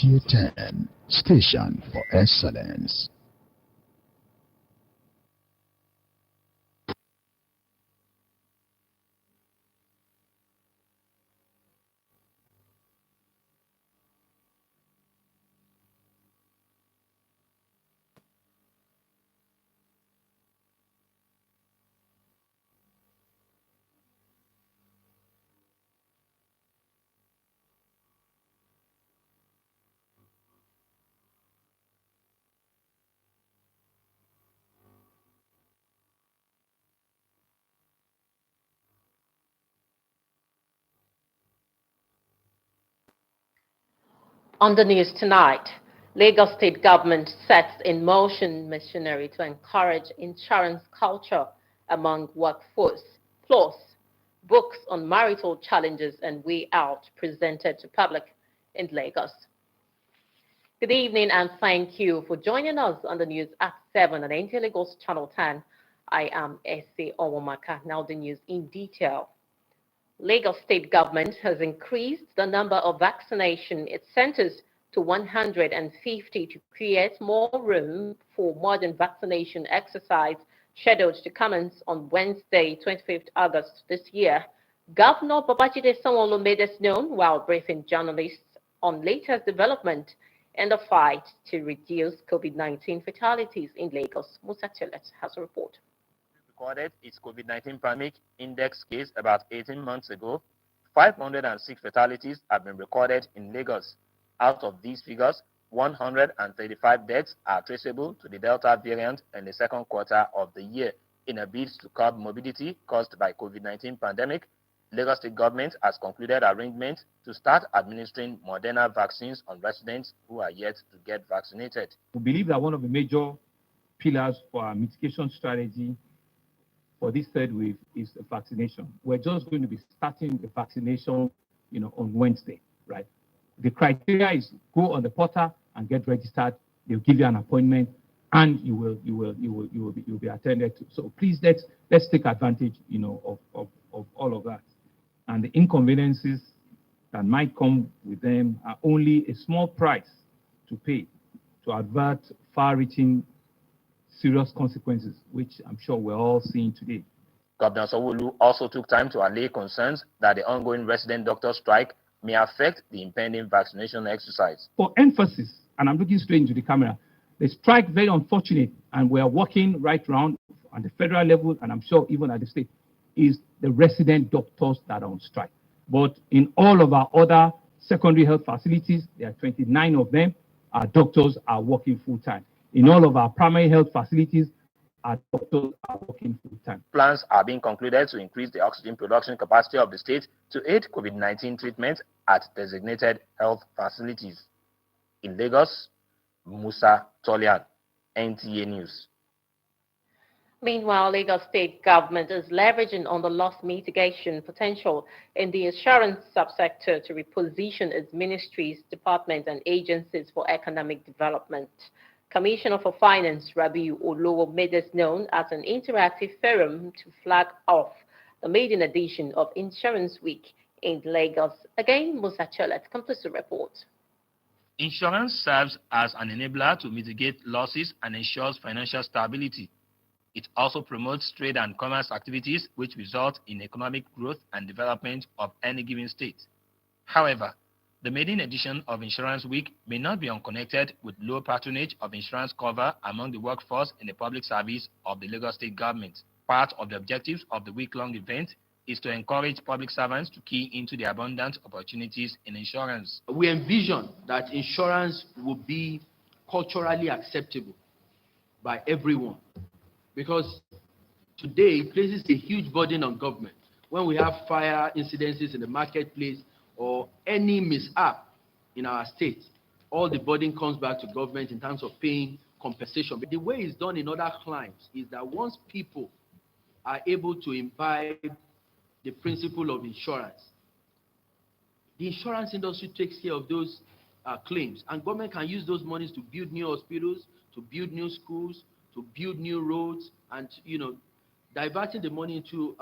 Radio 10, station for excellence. On the news tonight, Lagos State government sets in motion machinery to encourage insurance culture among workforce. Plus, books on marital challenges and way out presented to public in Lagos. Good evening and thank you for joining us on the news at 7 on Nta Lagos Channel 10. I am Essie Owomaka. Now the news in detail. Lagos State government has increased the number of vaccination centers to 150 to create more room for modern vaccination exercise scheduled to commence on Wednesday, 25th August this year. Governor Babajide Sanwo-Olu made this known while briefing journalists on latest development in the fight to reduce COVID-19 fatalities in Lagos. Musa Chelet has a report. Recorded its COVID-19 pandemic index case about 18 months ago, 506 fatalities have been recorded in Lagos. Out of these figures, 135 deaths are traceable to the Delta variant in the second quarter of the year. In a bid to curb morbidity caused by COVID-19 pandemic, Lagos State government has concluded arrangements to start administering Moderna vaccines on residents who are yet to get vaccinated. We believe that one of the major pillars for our mitigation strategy for this third wave is the vaccination. We're just going to be starting the vaccination, on Wednesday, right? The criteria is go on the portal and get registered. They'll give you an appointment, and you will be attended to. So please let's take advantage, of all of that. And the inconveniences that might come with them are only a small price to pay to avert far-reaching serious consequences, which I'm sure we're all seeing today. Governor Sanwo-Olu also took time to allay concerns that the ongoing resident doctor strike may affect the impending vaccination exercise. For emphasis, and I'm looking straight into the camera, the strike very unfortunate, and we are working right around on the federal level, and I'm sure even at the state, is the resident doctors that are on strike. But in all of our other secondary health facilities, there are 29 of them, our doctors are working full-time. In all of our primary health facilities, our doctors are working full-time. Plans are being concluded to increase the oxygen production capacity of the state to aid COVID-19 treatment at designated health facilities. In Lagos, Musa Tolian, NTA News. Meanwhile, Lagos State government is leveraging on the loss mitigation potential in the insurance subsector to reposition its ministries, departments, and agencies for economic development. Commissioner for Finance Rabiu Olowo made this known at an interactive forum to flag off the maiden edition of Insurance Week in Lagos. Again, Musa Cholet completes the report. Insurance serves as an enabler to mitigate losses and ensures financial stability. It also promotes trade and commerce activities which result in economic growth and development of any given state. However, the maiden edition of Insurance Week may not be unconnected with low patronage of insurance cover among the workforce in the public service of the Lagos State government. Part of the objectives of the week-long event is to encourage public servants to key into the abundant opportunities in insurance. We envision that insurance will be culturally acceptable by everyone, because today it places a huge burden on government. When we have fire incidences in the marketplace or any mishap in our state, all the burden comes back to government in terms of paying compensation. But the way it's done in other climes is that once people are able to imbibe the principle of insurance, the insurance industry takes care of those claims, and government can use those monies to build new hospitals, to build new schools, to build new roads, and diverting the money into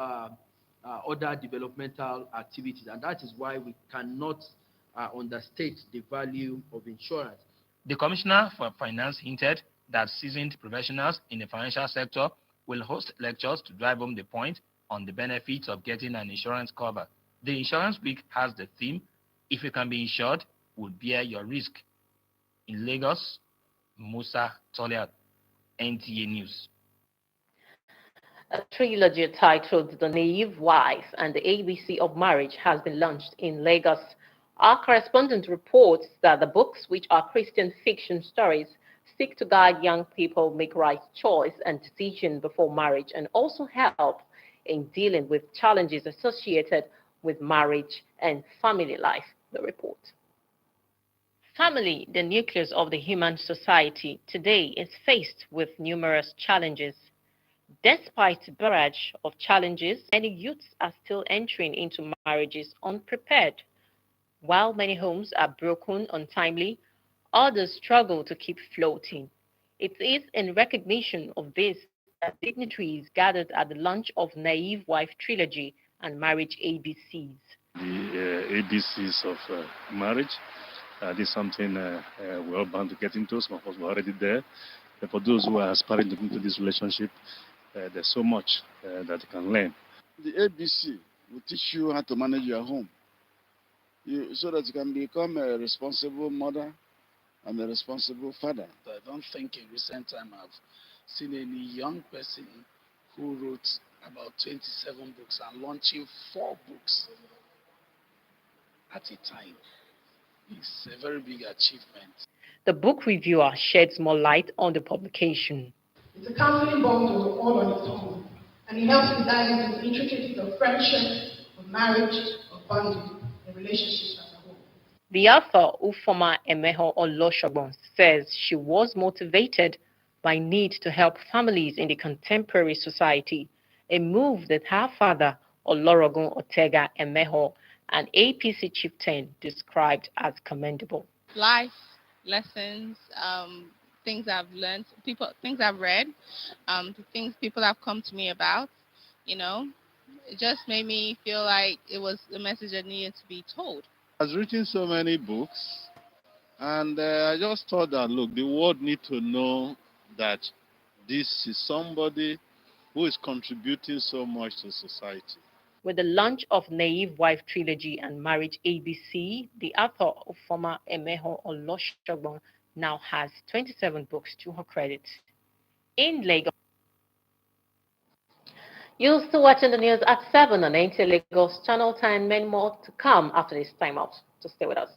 other developmental activities. And that is why we cannot understate the value of insurance. The Commissioner for Finance hinted that seasoned professionals in the financial sector will host lectures to drive home the point on the benefits of getting an insurance cover. The Insurance Week has the theme, "If you can be insured, we'll bear your risk." In Lagos, Musa Toliat, NTA News. A trilogy titled The Naive Wife and the ABC of Marriage has been launched in Lagos. Our correspondent reports that the books, which are Christian fiction stories, seek to guide young people make right choice and decision before marriage and also help in dealing with challenges associated with marriage and family life. The report. Family, the nucleus of the human society, today is faced with numerous challenges. Despite a barrage of challenges, many youths are still entering into marriages unprepared. While many homes are broken untimely, others struggle to keep floating. It is in recognition of this that dignitaries gathered at the launch of Naive Wife Trilogy and Marriage ABCs. The ABCs of marriage. This is something we're all bound to get into. Some of us were already there. But for those who are aspiring into this relationship, there's so much that you can learn. The ABC will teach you how to manage your home, so that you can become a responsible mother and a responsible father. I don't think in recent time I've seen any young person who wrote about 27 books and launching 4 books at a time. It's a very big achievement. The book reviewer sheds more light on the publication. It's a counseling bundle all on its own, and it helps you dive into the intricacies of friendship, of marriage, of bonding, and relationships as a whole. The author, Ufoma Emeho Oloshogbon, says she was motivated by need to help families in the contemporary society, a move that her father, Olorogun Otega Emeho, an APC chieftain, described as commendable. Life lessons, things I've learned, things I've read, things people have come to me about, it just made me feel like it was a message that needed to be told. I've written so many books, and I just thought that, look, the world needs to know that this is somebody who is contributing so much to society. With the launch of Naive Wife Trilogy and Marriage ABC, the author of former Emeho Oloshogbon now has 27 books to her credit. In Lagos. You're still watching the news at 7 on Nta Lagos Channel 10. Many more to come after this time out. So stay with us.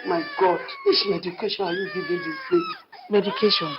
My God, which medication are you giving this baby? Medication?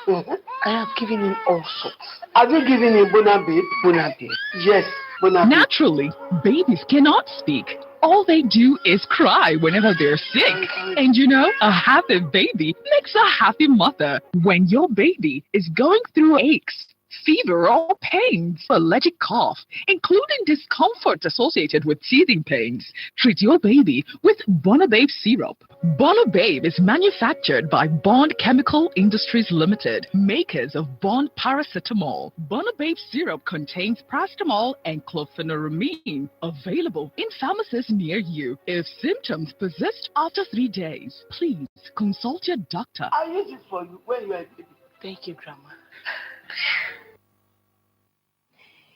I have given him all sorts. Have you given him Bonababe? Bonababe? Yes, Bonababe. Naturally, babies cannot speak. All they do is cry whenever they're sick. And a happy baby makes a happy mother. When your baby is going through aches, fever or pains, allergic cough, including discomfort associated with teething pains, treat your baby with Bonababe syrup. Bonababe is manufactured by Bond Chemical Industries Limited, makers of Bond Paracetamol. Bonababe syrup contains paracetamol and chlorpheniramine, available in pharmacies near you. If symptoms persist after 3 days, please consult your doctor. I use it for you when you are a baby. Thank you, Grandma.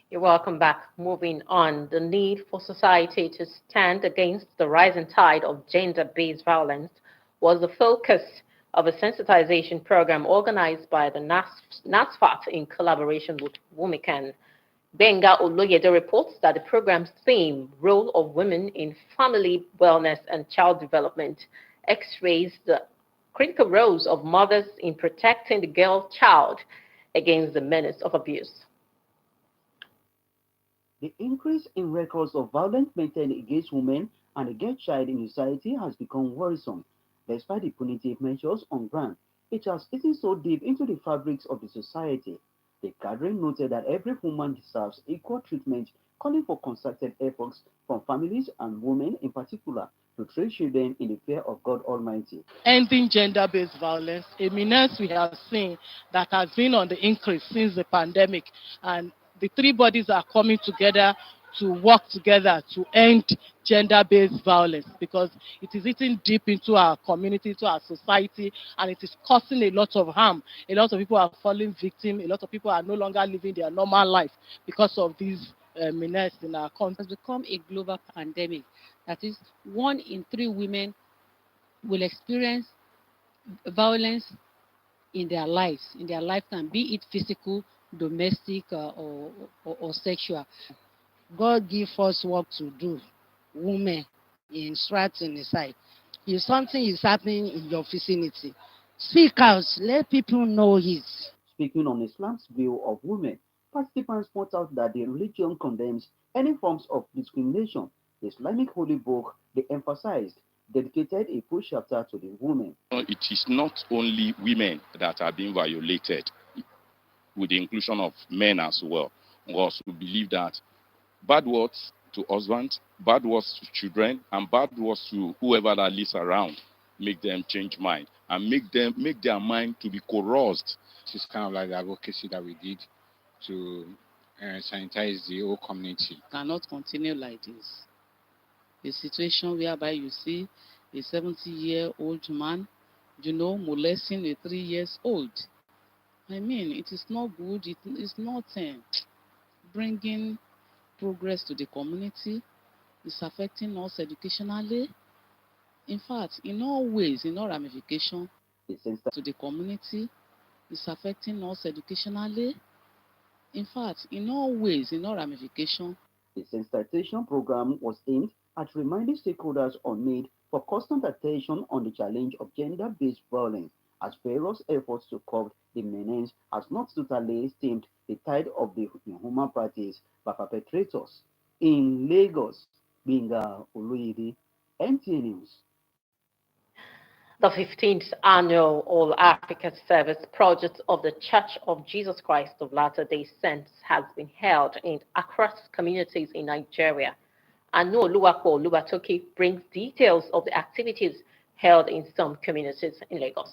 You're welcome back. Moving on, the need for society to stand against the rising tide of gender-based violence was the focus of a sensitization program organized by the NASFAT in collaboration with Wumican. Benga Oloyede reports that the program's theme, Role of Women in Family Wellness and Child Development, x-rays the critical roles of mothers in protecting the girl child against the menace of abuse. The increase in records of violent men against women and the girl child in society has become worrisome. Despite the punitive measures on ground, it has eaten so deep into the fabrics of the society. The gathering noted that every woman deserves equal treatment, calling for concerted efforts from families and women in particular to train children in the fear of God Almighty. Ending gender-based violence, a menace we have seen that has been on the increase since the pandemic, and the three bodies are coming together to work together to end gender-based violence because it is eating deep into our community, to our society, and it is causing a lot of harm. A lot of people are falling victim. A lot of people are no longer living their normal life because of these menace in our country. It has become a global pandemic. That is, 1 in 3 women will experience violence in their lives, in their lifetime, be it physical, domestic, or sexual. God give us work to do, women, in strengthening the side. If something is happening in your vicinity, speak out, let people know it. Speaking on Islam's view of women, participants point out that the religion condemns any forms of discrimination. The Islamic holy book, they emphasized, dedicated a full chapter to the women. It is not only women that are being violated, with the inclusion of men as well. Because we believe that bad words to husbands, bad words to children, and bad words to whoever that lives around make them change mind and make their mind to be coerced. This is kind of like the advocacy that we did to sanitize the whole community. Cannot continue like this. A situation whereby you see a 70-year-old man, molesting a 3-year-old. I mean, it is not good. It is not bringing progress to the community. It's affecting us educationally. In fact, in all ways, in all ramifications to the community, it's affecting us educationally. In fact, in all ways, in all ramifications. The sensitization program was aimed at reminding stakeholders on need for constant attention on the challenge of gender-based violence, as various efforts to curb the menace has not totally stemmed the tide of the inhuman practice by perpetrators. In Lagos, Binga Oluyede, NTA News. The 15th annual All Africa Service Project of the Church of Jesus Christ of Latter-day Saints has been held across communities in Nigeria. Nta Lagos brings details of the activities held in some communities in Lagos.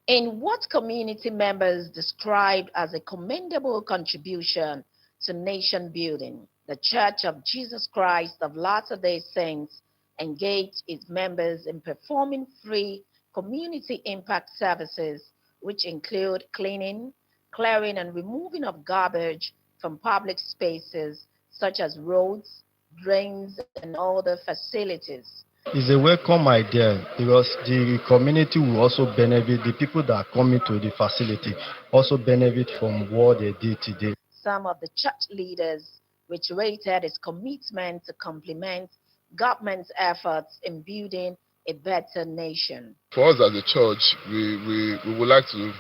In what community members described as a commendable contribution to nation building, the Church of Jesus Christ of Latter-day Saints engaged its members in performing free community impact services, which include cleaning, clearing, and removing of garbage from public spaces such as roads, drains, and other facilities. It's a welcome idea because the community will also benefit, the people that are coming to the facility also benefit from what they did today. Some of the church leaders reiterated its commitment to complement government's efforts in building a better nation. For us as a church, we would like to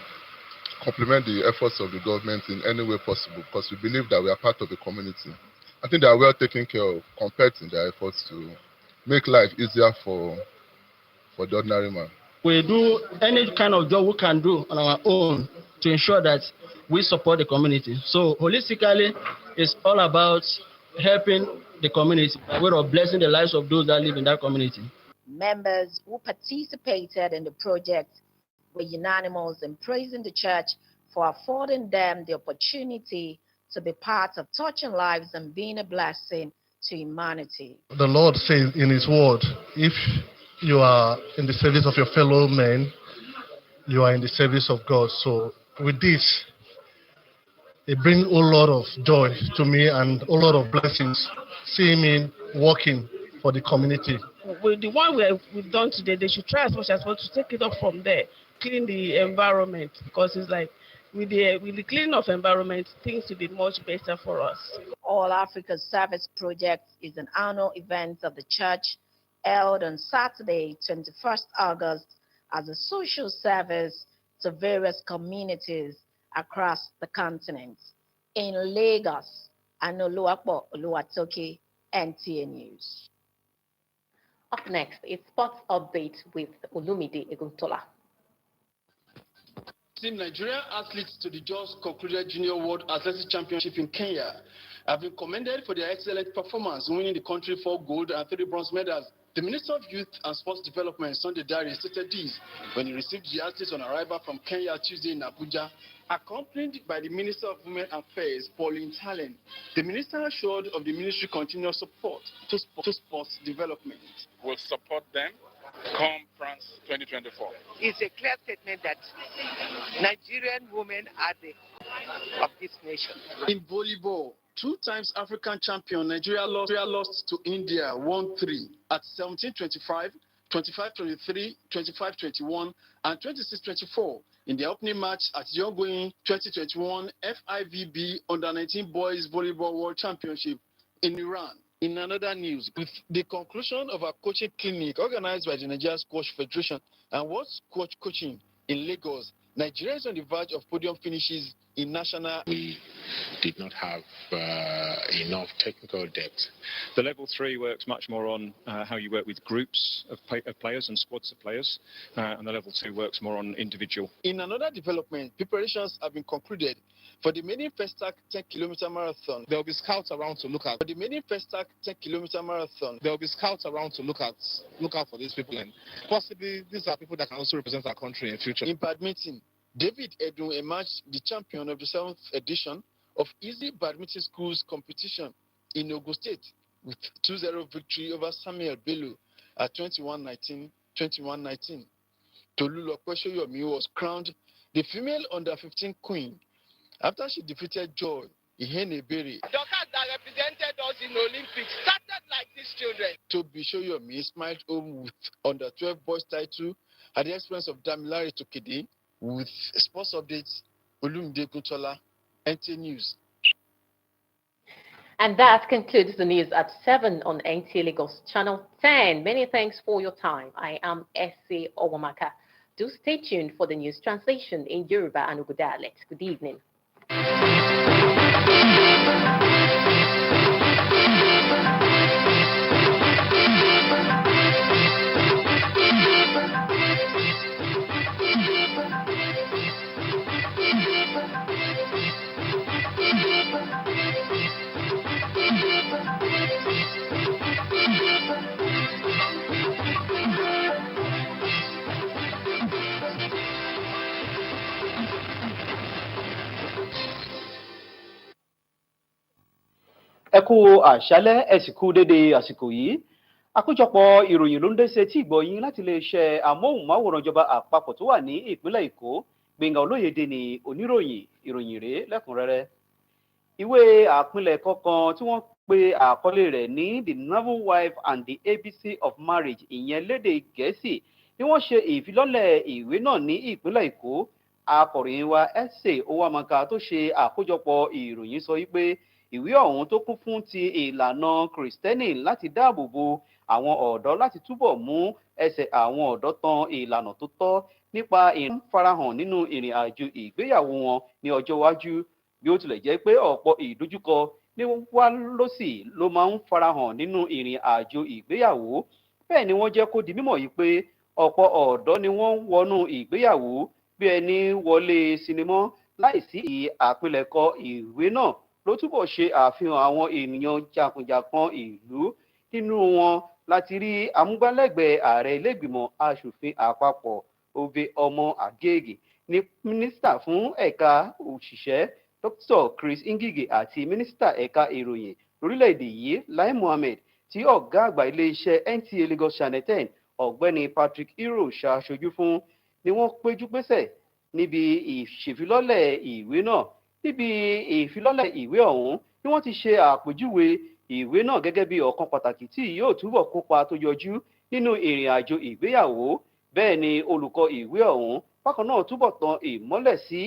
complement the efforts of the government in any way possible because we believe that we are part of the community. I think they are well taken care of compared to their efforts to make life easier for the ordinary man. We do any kind of job we can do on our own to ensure that we support the community. So holistically, it's all about helping the community by way of blessing the lives of those that live in that community. Members who participated in the project were unanimous in praising the church for affording them the opportunity to be part of touching lives and being a blessing to humanity. The Lord says in His word, if you are in the service of your fellow men, you are in the service of God. So with this, it brings a lot of joy to me and a lot of blessings, seeing me working for the community. With the one we've done today, they should try as much as possible to take it up from there, clean the environment, because it's like with the cleaning of environment, things will be much better for us. All Africa Service Project is an annual event of the church held on Saturday, 21st August, as a social service to various communities across the continent. In Lagos, Nta Lagos, NTA News. Up next is Sports Update with Olumide Eguntola. Team Nigerian athletes to the just concluded Junior World Athletics Championship in Kenya have been commended for their excellent performance, winning the country 4 gold and 3 bronze medals. The Minister of Youth and Sports Development, Sunday Dare, stated this when he received the athletes on arrival from Kenya Tuesday in Abuja, accompanied by the Minister of Women Affairs, Pauline Talent. The minister assured of the ministry's continuous support to sports development. We'll support them come France 2024. It's a clear statement that Nigerian women are the of this nation. In volleyball, 2 times African champion Nigeria lost to India 1-3 at 17-25, 25-23, 25-21, and 26-24 in the opening match at the ongoing 2021 FIVB Under-19 Boys Volleyball World Championship in Iran. In another news, with the conclusion of a coaching clinic organized by the Nigerian Squash Federation and World Squash Coaching in Lagos, Nigeria is on the verge of podium finishes in national. We did not have enough technical depth. The level 3 works much more on how you work with groups of players and squads of players, and the level 2 works more on individual. In another development, preparations have been concluded for the maiden Festac 10-kilometer marathon. There will be scouts around to look at. For the maiden Festac 10-kilometer marathon, there will be scouts around to look out for these people, and possibly these are people that can also represent our country in future. In badminton, David Edun emerged the champion of the 7th edition of Easy Badminton Schools competition in Ogun State with 2-0 victory over Samuel Bello at 21-19, 21-19. Tolulope Soyomi was crowned the female under-15 queen after she defeated Joy Ihenebere. Doctors that represented us in the Olympics started like these children. Tobi Soyomi smiled home with under-12 boys title at the expense of Damilare Tokede. With sports updates, Olumide Kuntola, NT News. And that concludes the news at 7 on Nta Lagos Channel 10. Many thanks for your time. I am Essie Owamaka. Do stay tuned for the news translation in Yoruba and Igbo dialect. Good evening. Ẹ kú àṣálẹ́, ẹ sì kú dédé àsìkò yìí. Àkójọpọ̀ ìròyìn ló ń dé sétí ìgbọ̀yìn láti iléeṣẹ́ amóhùnmáwòrán ìjọba àpapọ̀ tó wà ní ìpínlẹ̀ Èkó. Gbẹ̀ngà Olóyèdè ni oníròyìn, ìròyìn rèé lẹ́kùnrẹ́rẹ́. Ìwé àpilẹ̀kọ kan tí wọ́n pe àkọlé rẹ̀ ní The Novel Wife and the ABC of Marriage, ìyẹn lédè Gẹ̀ẹ́sì, ni wọ́n ṣe ìfilọ́lẹ̀ ìwé náà ní ìpínlẹ̀ Èkó. Akọ̀ròyìn wa Ẹ̀sẹ̀ Owamaka tó ṣe àkójọpọ̀ ìròyìn sọ wípé ìwé ọ̀hún tó kún fún ti ìlànà Kristẹni láti dáàbò bo àwọn ọ̀dọ́ láti túbọ̀ mú ẹsẹ̀ àwọn ọ̀dọ́ tàn ìlànà tó tọ́ nípa ìfarahàn nínú ìrìn àjò ìgbéyàwó wọn ní ọjọ́ iwájú, bí ó tilẹ̀ jẹ́ pé ọ̀pọ̀ ìdojúkọ ní wá lọ́sì ló máa ń farahàn nínú ìrìn àjò ìgbéyàwó. Bẹ́ẹ̀ ni wọ́n jẹ́ kó di mímọ̀ yìí pé ọ̀pọ̀ ọ̀dọ́ ni wọ́n wọnú ìgbéyàwó bí ẹni wọlé sinimá láìsí àpilẹ̀kọ ìwé náà ló túbọ̀ ṣe àfihàn àwọn ènìyàn jàǹkànjàǹkàn ìlú. Nínú wọn láti rí amúgbálẹ́gbẹ̀ẹ́ ààrẹ ilé-ìgbìmọ̀ aṣòfin àpapọ̀ Ove Ọmọ Agege, ní mínísítà fún ẹ̀ka òṣìṣẹ́ Dr. Chris Ngige àti mínísítà ẹ̀ka ìròyìn lórílẹ̀‐èdè yìí Lai Mohammed, tí ọ̀gá àgbà iléeṣẹ́ Nta Lagos Channel 10 ọ̀gbẹ́ni Patrick Hero ṣaṣojú fún, ni wọ́n péjú pésẹ̀ níbi ìṣèfilọ́lẹ̀ ìwé náà. Níbi ìfilọ́lẹ̀ ìwé ọ̀hún ni wọ́n ti ṣe àpèjúwe ìwé náà gẹ́gẹ́ bí ọ̀kan pàtàkì tí yóò túbọ̀ kópa tó yọjú nínú ìrìn àjò ìgbéyàwó. Bẹ́ẹ̀ ni olùkọ́ ìwé ọ̀hún bákan náà túbọ̀ tan ìmọ́lẹ̀ sí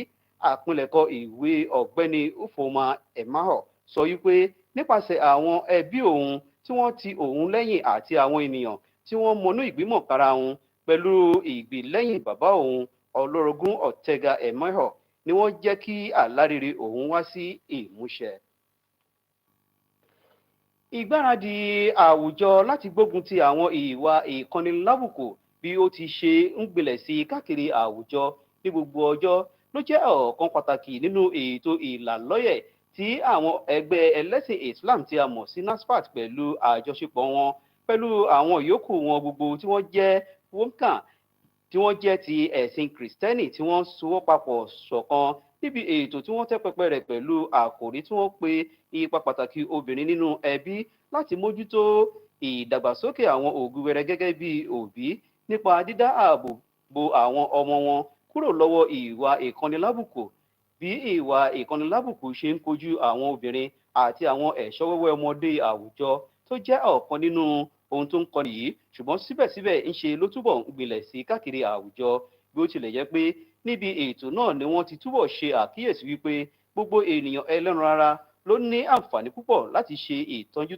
àpilẹ̀kọ ìwé ọ̀gbẹ́ni Ufoma Emaho, sọ wípé nípasẹ̀ àwọn ẹbí òun tí wọ́n ti òun lẹ́yìn àti àwọn ènìyàn tí wọ́n mọnú ìgbìmọ̀ kára wọn pẹ̀lú ìgbìlẹ́yìn bàbá òun Olórogún Ortega Emaho ni wọ́n jẹ́ kí àlárere òun wá sí ìmúṣẹ. Ìgbáradì àwùjọ láti gbógun ti àwọn ìwà ìkọnilábùkù bí ó ti ṣe ń gbilẹ̀ sí káàkiri àwùjọ ní gbogbo ọjọ́ ló jẹ́ ọ̀kan pàtàkì nínú ètò ìlàlọ́yẹ̀ tí àwọn ẹgbẹ́ ẹlẹ́sìn Islam tí a mọ̀ sí NASFAT pẹ̀lú àjọṣepọ̀ wọn pẹ̀lú àwọn yòókù wọn gbogbo tí wọ́n jẹ́ wọ́nkàn tí wọ́n jẹ́ ti ẹ̀sìn kìrìsìtẹ́nì tí wọ́n sowọ́ papọ̀ ṣọ̀kan níbi ètò tí wọ́n tẹ́ pẹpẹ rẹ̀ pẹ̀lú àkòrí tí wọ́n pe ipa pàtàkì obìnrin nínú ẹbí láti mójútó ìdàgbàsókè àwọn òbí wẹrẹ gẹ́gẹ́ bí òbí nípa dídá ààbò bo àwọn ọmọ wọn kúrò lọ́wọ́ ìwà ìkọnilábùkù bí ìwà ìkọnilábùkù ṣe ń kojú àwọn obìnrin àti àwọn ẹ̀ṣọ́ wẹ́wẹ́ ọmọdé àwùjọ tó jẹ́ ọ̀kan nínú ohun tó ń kọni yìí ṣùgbọ́n síbẹ̀síbẹ̀ ń ṣe ló túbọ̀ ń gbilẹ̀ sí káàkiri àwùjọ bí ó tilẹ̀ jẹ́ pé níbi ètò náà ni wọ́n ti túbọ̀ ṣe àkíyèsí wípé gbogbo ènìyàn ẹlẹ́ran ara ló ní àǹfààní púpọ̀ láti ṣe ìtọ́jú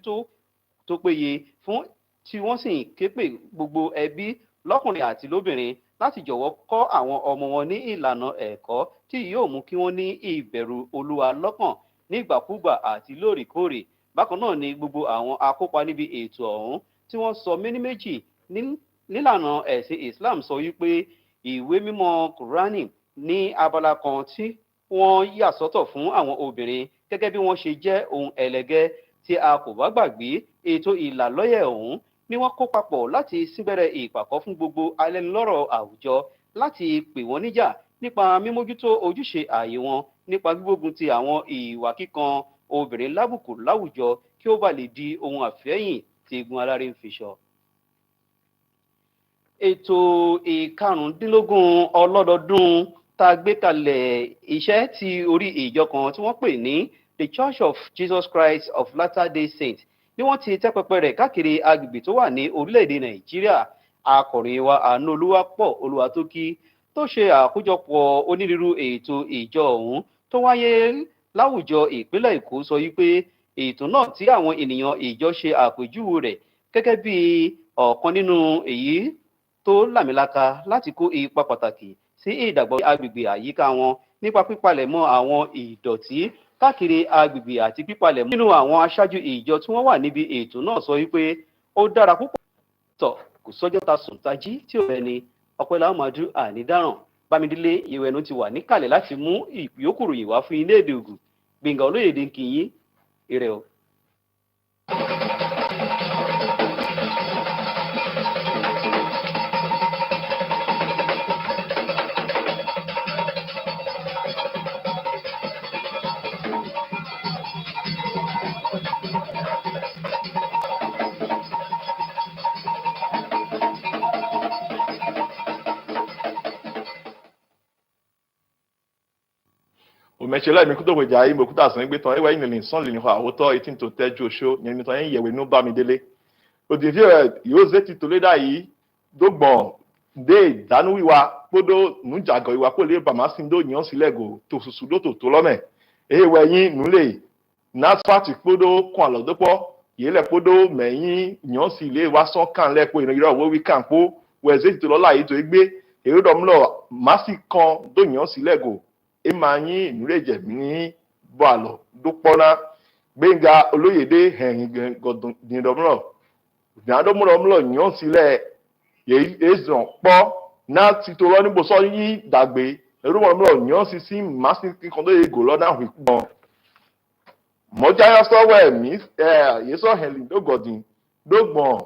tó péye fún tí wọ́n sì ń ké pè gbogbo ẹbí lọ́kùnrin àti lóbìnrin láti jọ̀wọ́ kọ́ àwọn ọmọ wọn ní ìlànà ẹ̀kọ́ tí yóò mú kí wọ́n ní ìbẹ̀rù Olúwa lọ́kàn nígbàkúgbà àti lóòrèkóòrè bákan náà ni gbogbo àwọn akópa níbi ètò ọ̀hún tí wọ́n sọ méní méjì nílànà ẹ̀sìn Islam sọ wípé ìwé mímọ́ Kùránì ní abala kan tí wọ́n yà sọ́tọ̀ fún àwọn obìnrin gẹ́gẹ́ bí wọ́n ṣe jẹ́ ohun ẹlẹgẹ́ tí a kò bá gbàgbé ètò ìlàlọ́yẹ̀ ọ̀hún ni wọ́n kó papọ̀ láti síbẹ̀rẹ̀ ìpàkọ́ fún gbogbo alẹ́nulọ́rọ̀ àwùjọ láti pè wọ́n níjà nípa mímójútó ojúṣe ààyè wọn nípa gbígbógun ti àwọn ìwà kíkan obìnrin lábùkù láwùjọ kí ó bá lè di ohun àfẹ́yìn tí egun aláré ń fi ṣọ. Ètò ìkarùndínlógún ọlọ́dọọdún tá a gbé kalẹ̀ iṣẹ́ ti orí ìjọ kan tí wọ́n pè ní The Church of Jesus Christ of Latter-day Saints ni wọ́n ti tẹ́ pẹpẹ rẹ̀ káàkiri agbègbè tó wà ní orílẹ̀-èdè Nàìjíríà. Akọ̀ròyìn wa Àánúolúwapọ̀ Olúwatókí tó ṣe àkójọpọ̀ onírúurú ètò ìjọ ọ̀hún tó wáyé láwùjọ ìpínlẹ̀ Èkó sọ wípé ètò náà tí àwọn ènìyàn ìjọ ṣe àpèjúwe rẹ̀ gẹ́gẹ́ bí ọ̀kan nínú èyí tó làmìlaka láti kó ipa pàtàkì sí ìdàgbàsókè agbègbè àyíká wọn nípa pípalẹ̀mọ́ àwọn ìdọ̀tí káàkiri agbègbè àti pípalẹ̀mọ́. Nínú àwọn aṣáájú ìjọ tí wọ́n wà níbi ètò náà sọ wípé ó dára púpọ̀ tọ̀ kò sọ́jọ́ ta sùn tají tí ò bẹ́ni ọpẹ́ làmàdú ànídáràn Bámidélé Ìwẹ̀nù ti wà níkàlẹ̀ láti mú ìyókùrò yìí wá fún ilé èdè Ògùn Gbẹ̀ngà Olóyèdè ń kí yín ire o. Mechela mi kuto gbeja yi mo kuta san gbe tan ewa yin ni son le ni ho awoto 18 to teju osho yen mi tan yin yewe nu Bámidélé odivie yo zeti to leda yi dogbon de danu wiwa podo nu jago iwa ko le ba ma sin do yan silego to susu do to lome ewe yin nu le NASFAT podo kon alodopo yele podo meyin yan si le wa son kan le po iro wo wi kan po we zeti to lola yi to egbe ero do mlo masi kan do yan silego emanyi nureje mi bo alo dupona Gbénga Olóyèdè hen godun dindomro dindomro mlo yan sile ye ezon po na ti to ro ni bo so yi dagbe eru mlo yan si masi kan do ego lo na hu gbon moja ya so we mi ye so hen do godin dogbon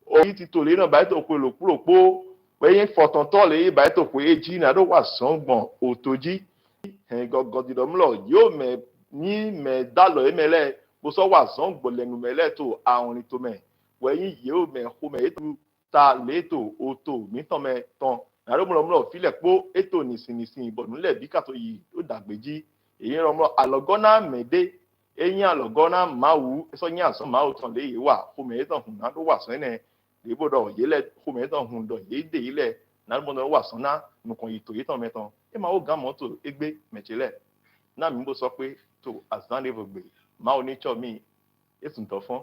oyi ti to le na ba to pe lo puropo we yin foton to le ba to pe eji na do wa son gbon otoji gọgọdìdọmúlọ yóò mẹ ní mẹ dálọ emẹlẹ bósọ wà zọn gbọlẹnu mẹlẹ tó àwọn tó mẹ wẹyìn yóò mẹ kó mẹ ètò ta létò òtò mítàn mẹ tán nàdọmúlọmúlọ filẹ pó ètò nìsínnìsín ìbọnúlẹ bí kàtó yìí ó dàgbéjì èyí rọmọ àlọgọnà mẹdẹ eyín àlọgọnà máwù ẹsọ yín àsán máwù tán léyìí wà kó mẹ ètò hùn nàdó wà sọ ẹnẹ lébòdọ yẹlẹ kó mẹ ètò hùn dọ yéé dè yìí lẹ nàdọmúlọ wà sọ ná nùkàn ìtò yìí tán mẹtàn ema o ga moto egbe mechele na mi bo sọ pé to azan level gbe ma o ni cho mi esun to fun